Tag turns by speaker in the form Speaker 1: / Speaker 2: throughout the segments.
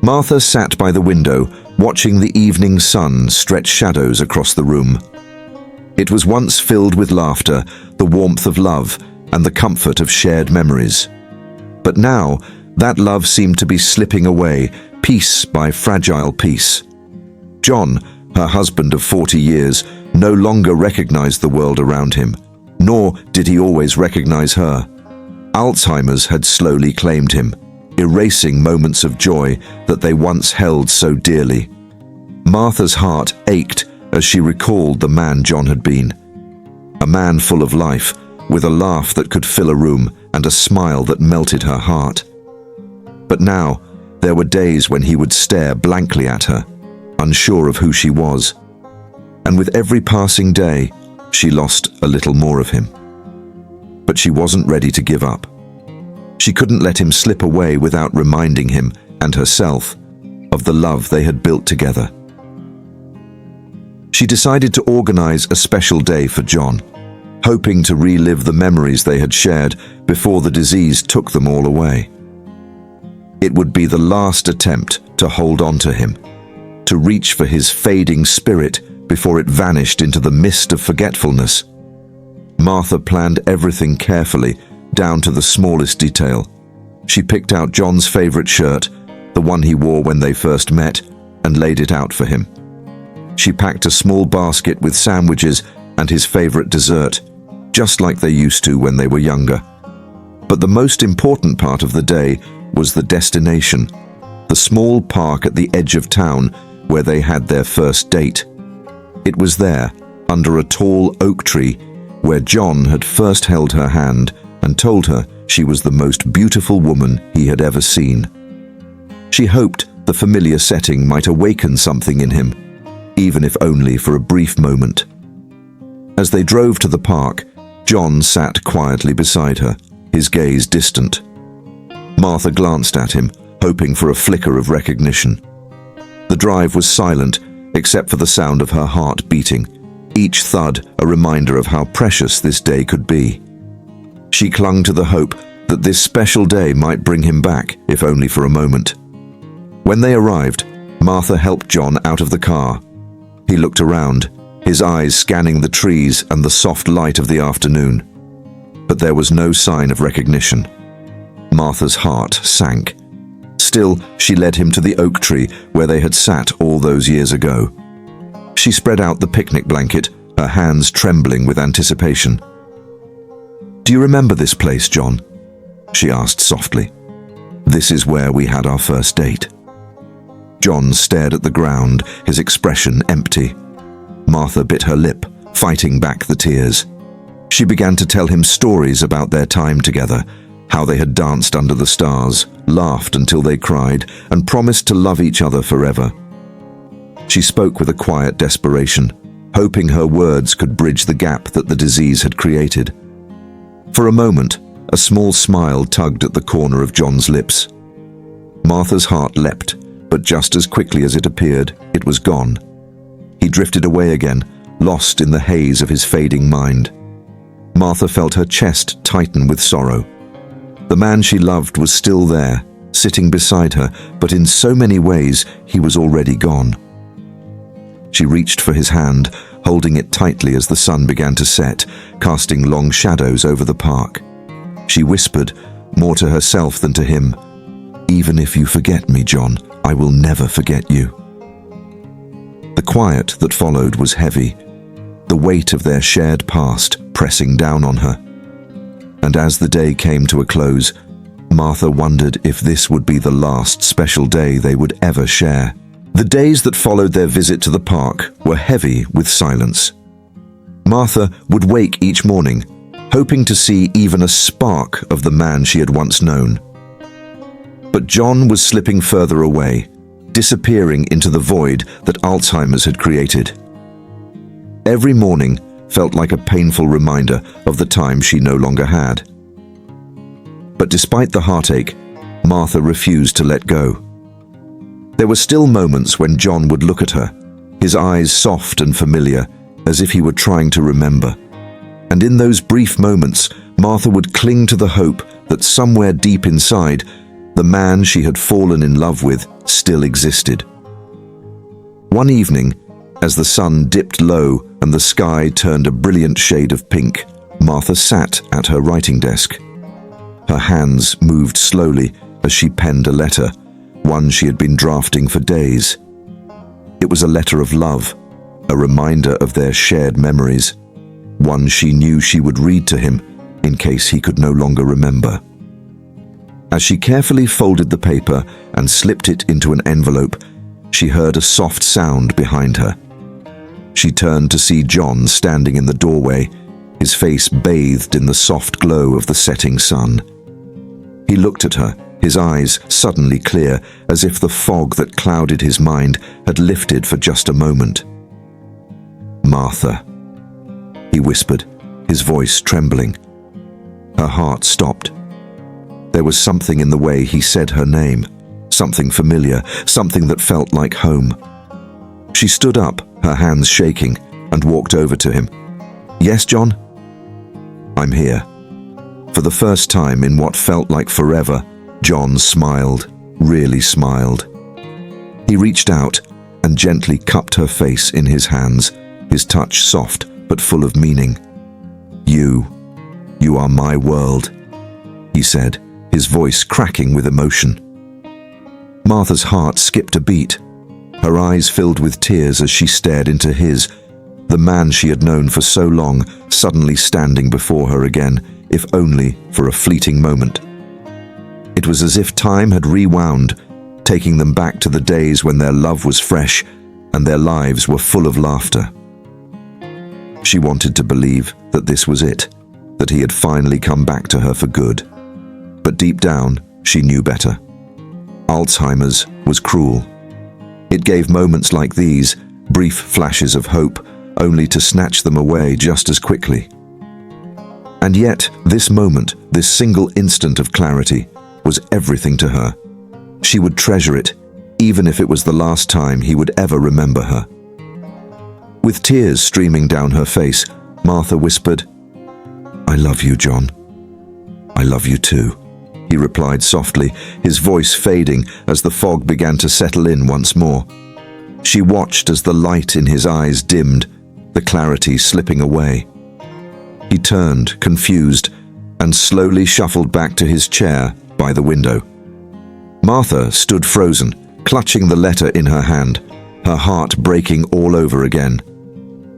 Speaker 1: Martha sat by the window, watching the evening sun stretch shadows across the room. It was once filled with laughter, the warmth of love, and the comfort of shared memories. But now, that love seemed to be slipping away, piece by fragile piece. John, her husband of 40 years, no longer recognized the world around him, nor did he always recognize her. Alzheimer's had slowly claimed him, erasing moments of joy that they once held so dearly. Martha's heart ached as she recalled the man John had been. A man full of life, with a laugh that could fill a room and a smile that melted her heart. But now, there were days when he would stare blankly at her, unsure of who she was. And with every passing day, she lost a little more of him. But she wasn't ready to give up. She couldn't let him slip away without reminding him and herself of the love they had built together. She decided to organize a special day for John, hoping to relive the memories they had shared before the disease took them all away. It would be the last attempt to hold on to him, to reach for his fading spirit before it vanished into the mist of forgetfulness. Martha planned everything carefully, down to the smallest detail. She picked out John's favorite shirt, the one he wore when they first met, and laid it out for him. She packed a small basket with sandwiches and his favorite dessert, just like they used to when they were younger. But the most important part of the day was the destination, the small park at the edge of town where they had their first date. It was there, under a tall oak tree, where John had first held her hand and told her she was the most beautiful woman he had ever seen. She hoped the familiar setting might awaken something in him, even if only for a brief moment. As they drove to the park, John sat quietly beside her, his gaze distant. Martha glanced at him, hoping for a flicker of recognition. The drive was silent, except for the sound of her heart beating, each thud a reminder of how precious this day could be. She clung to the hope that this special day might bring him back, if only for a moment. When they arrived, Martha helped John out of the car. He looked around, his eyes scanning the trees and the soft light of the afternoon. But there was no sign of recognition. Martha's heart sank. Still, she led him to the oak tree where they had sat all those years ago. She spread out the picnic blanket, her hands trembling with anticipation. "Do you remember this place, John?" she asked softly. "This is where we had our first date." John stared at the ground, his expression empty. Martha bit her lip, fighting back the tears. She began to tell him stories about their time together, how they had danced under the stars, laughed until they cried, and promised to love each other forever. She spoke with a quiet desperation, hoping her words could bridge the gap that the disease had created. For a moment, a small smile tugged at the corner of John's lips. Martha's heart leapt, but just as quickly as it appeared, it was gone. He drifted away again, lost in the haze of his fading mind. Martha felt her chest tighten with sorrow. The man she loved was still there, sitting beside her, but in so many ways he was already gone. She reached for his hand, holding it tightly as the sun began to set, casting long shadows over the park. She whispered, more to herself than to him, "Even if you forget me, John, I will never forget you." The quiet that followed was heavy, the weight of their shared past pressing down on her. And as the day came to a close, Martha wondered if this would be the last special day they would ever share. The days that followed their visit to the park were heavy with silence. Martha would wake each morning, hoping to see even a spark of the man she had once known. But John was slipping further away, disappearing into the void that Alzheimer's had created. Every morning felt like a painful reminder of the time she no longer had. But despite the heartache, Martha refused to let go. There were still moments when John would look at her, his eyes soft and familiar, as if he were trying to remember. And in those brief moments, Martha would cling to the hope that somewhere deep inside, the man she had fallen in love with still existed. One evening, as the sun dipped low and the sky turned a brilliant shade of pink, Martha sat at her writing desk. Her hands moved slowly as she penned a letter, one she had been drafting for days. It was a letter of love, a reminder of their shared memories, one she knew she would read to him in case he could no longer remember. As she carefully folded the paper and slipped it into an envelope, she heard a soft sound behind her. She turned to see John standing in the doorway, his face bathed in the soft glow of the setting sun. He looked at her, his eyes suddenly clear, as if the fog that clouded his mind had lifted for just a moment. "Martha," he whispered, his voice trembling. Her heart stopped. There was something in the way he said her name, something familiar, something that felt like home. She stood up, her hands shaking, and walked over to him. "Yes, John?" "I'm here." For the first time in what felt like forever, John smiled, really smiled. He reached out and gently cupped her face in his hands, his touch soft but full of meaning. You are my world," he said, his voice cracking with emotion. Martha's heart skipped a beat. Her eyes filled with tears as she stared into his, the man she had known for so long, suddenly standing before her again, if only for a fleeting moment. It was as if time had rewound, taking them back to the days when their love was fresh and their lives were full of laughter. She wanted to believe that this was it, that he had finally come back to her for good. But deep down, she knew better. Alzheimer's was cruel. It gave moments like these, brief flashes of hope, only to snatch them away just as quickly. And yet, this moment, this single instant of clarity, was everything to her. She would treasure it, even if it was the last time he would ever remember her. With tears streaming down her face, Martha whispered, "I love you, John." "I love you too," he replied softly, his voice fading as the fog began to settle in once more. She watched as the light in his eyes dimmed, the clarity slipping away. He turned, confused, and slowly shuffled back to his chair by the window. Martha stood frozen, clutching the letter in her hand, her heart breaking all over again.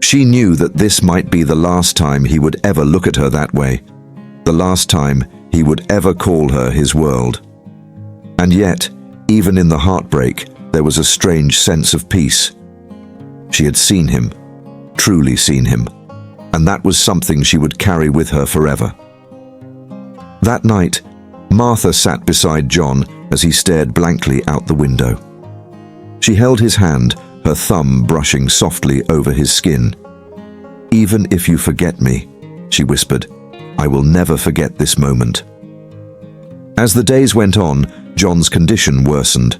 Speaker 1: She knew that this might be the last time he would ever look at her that way, the last time he would ever call her his world. And yet, even in the heartbreak, there was a strange sense of peace. She had seen him, truly seen him, and that was something she would carry with her forever. That night, Martha sat beside John as he stared blankly out the window. She held his hand, her thumb brushing softly over his skin. "Even if you forget me," she whispered, "I will never forget this moment." As the days went on, John's condition worsened.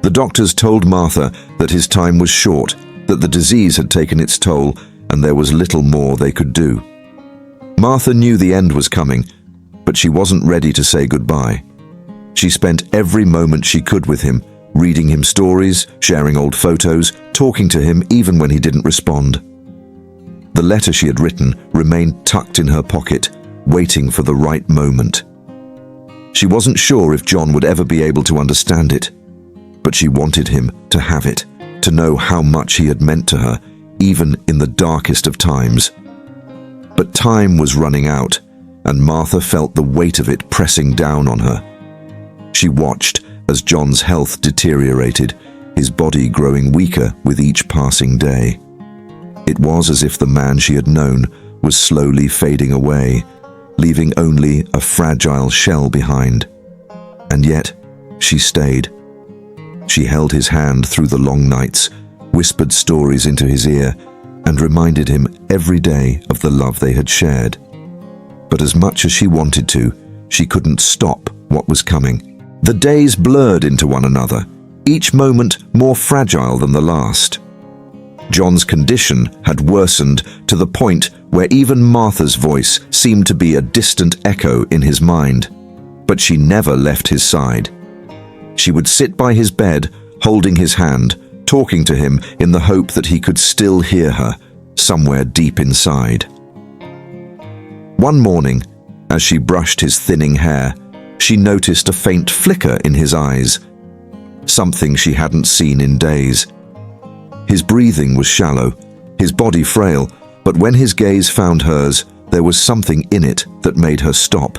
Speaker 1: The doctors told Martha that his time was short, that the disease had taken its toll, and there was little more they could do. Martha knew the end was coming, but she wasn't ready to say goodbye. She spent every moment she could with him, reading him stories, sharing old photos, talking to him even when he didn't respond. The letter she had written remained tucked in her pocket, waiting for the right moment. She wasn't sure if John would ever be able to understand it, but she wanted him to have it, to know how much he had meant to her, even in the darkest of times. But time was running out, and Martha felt the weight of it pressing down on her. She watched as John's health deteriorated, his body growing weaker with each passing day. It was as if the man she had known was slowly fading away, leaving only a fragile shell behind. And yet, she stayed. She held his hand through the long nights, whispered stories into his ear, and reminded him every day of the love they had shared. But as much as she wanted to, she couldn't stop what was coming. The days blurred into one another, each moment more fragile than the last. John's condition had worsened to the point where even Martha's voice seemed to be a distant echo in his mind, but she never left his side. She would sit by his bed, holding his hand, talking to him in the hope that he could still hear her, somewhere deep inside. One morning, as she brushed his thinning hair, she noticed a faint flicker in his eyes, something she hadn't seen in days. His breathing was shallow, his body frail, but when his gaze found hers, there was something in it that made her stop.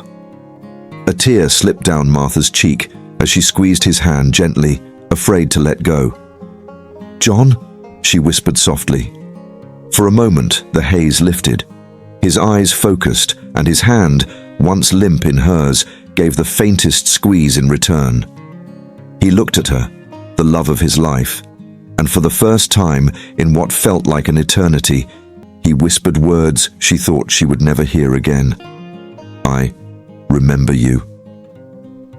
Speaker 1: A tear slipped down Martha's cheek as she squeezed his hand gently, afraid to let go. "John?" she whispered softly. For a moment, the haze lifted. His eyes focused, and his hand, once limp in hers, gave the faintest squeeze in return. He looked at her, the love of his life, and for the first time in what felt like an eternity, he whispered words she thought she would never hear again. "I remember you."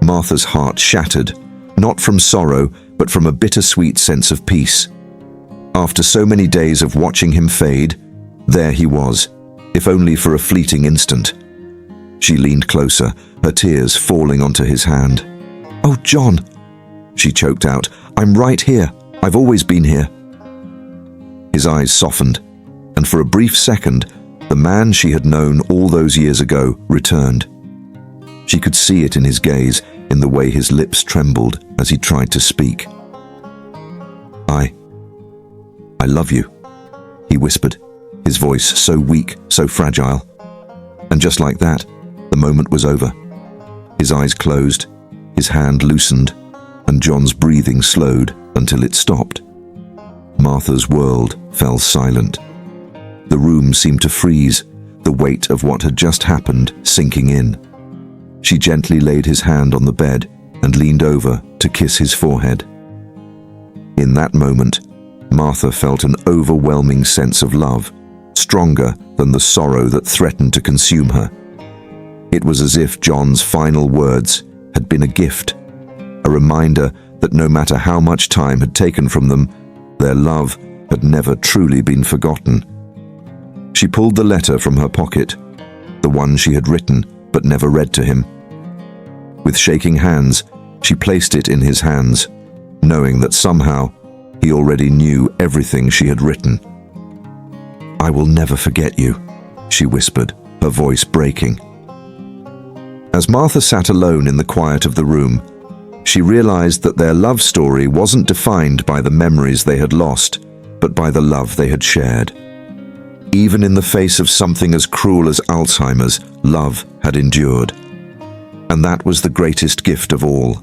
Speaker 1: Martha's heart shattered, not from sorrow, but from a bittersweet sense of peace. After so many days of watching him fade, there he was, if only for a fleeting instant. She leaned closer, her tears falling onto his hand. "Oh, John," she choked out, "I'm right here. I've always been here." His eyes softened, and for a brief second, the man she had known all those years ago returned. She could see it in his gaze, in the way his lips trembled as he tried to speak. I love you," he whispered, his voice so weak, so fragile. And just like that, the moment was over. His eyes closed, his hand loosened, and John's breathing slowed until it stopped. Martha's world fell silent. The room seemed to freeze, the weight of what had just happened sinking in. She gently laid his hand on the bed and leaned over to kiss his forehead. In that moment, Martha felt an overwhelming sense of love, stronger than the sorrow that threatened to consume her. It was as if John's final words had been a gift, a reminder that no matter how much time had taken from them, their love had never truly been forgotten. She pulled the letter from her pocket, the one she had written but never read to him. With shaking hands, she placed it in his hands, knowing that somehow he already knew everything she had written. "I will never forget you," she whispered, her voice breaking. As Martha sat alone in the quiet of the room, she realized that their love story wasn't defined by the memories they had lost, but by the love they had shared. Even in the face of something as cruel as Alzheimer's, love had endured. And that was the greatest gift of all.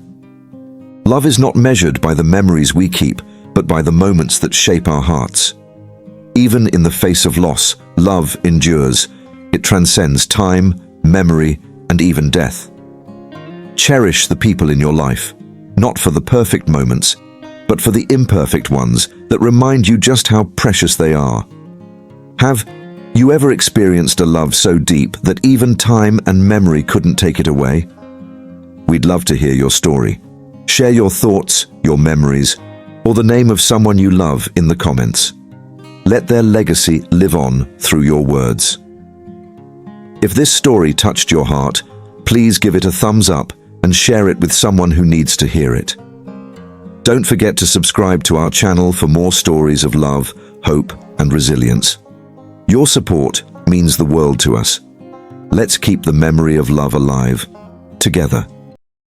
Speaker 1: Love is not measured by the memories we keep, but by the moments that shape our hearts. Even in the face of loss, love endures. It transcends time, memory, and even death. Cherish the people in your life, not for the perfect moments, but for the imperfect ones that remind you just how precious they are. Have you ever experienced a love so deep that even time and memory couldn't take it away? We'd love to hear your story. Share your thoughts, your memories, or the name of someone you love in the comments. Let their legacy live on through your words. If this story touched your heart, please give it a thumbs up and share it with someone who needs to hear it. Don't forget to subscribe to our channel for more stories of love, hope, and resilience. Your support means the world to us. Let's keep the memory of love alive, together.